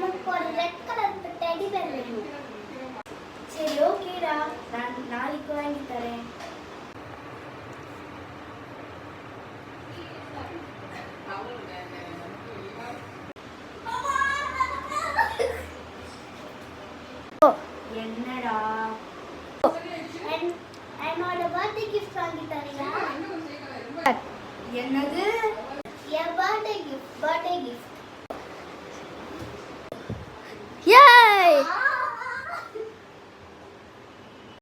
எனக்கு ஒரு red colour teddy bear வேணும். சரி ஓகேடா, நான் நாளைக்கு வாங்கி தரேன். என்னடா என்னோட பர்த்டே கிஃப்ட் வாங்கி தரியா? என்னது? என் பர்த்டே கிஃப்ட்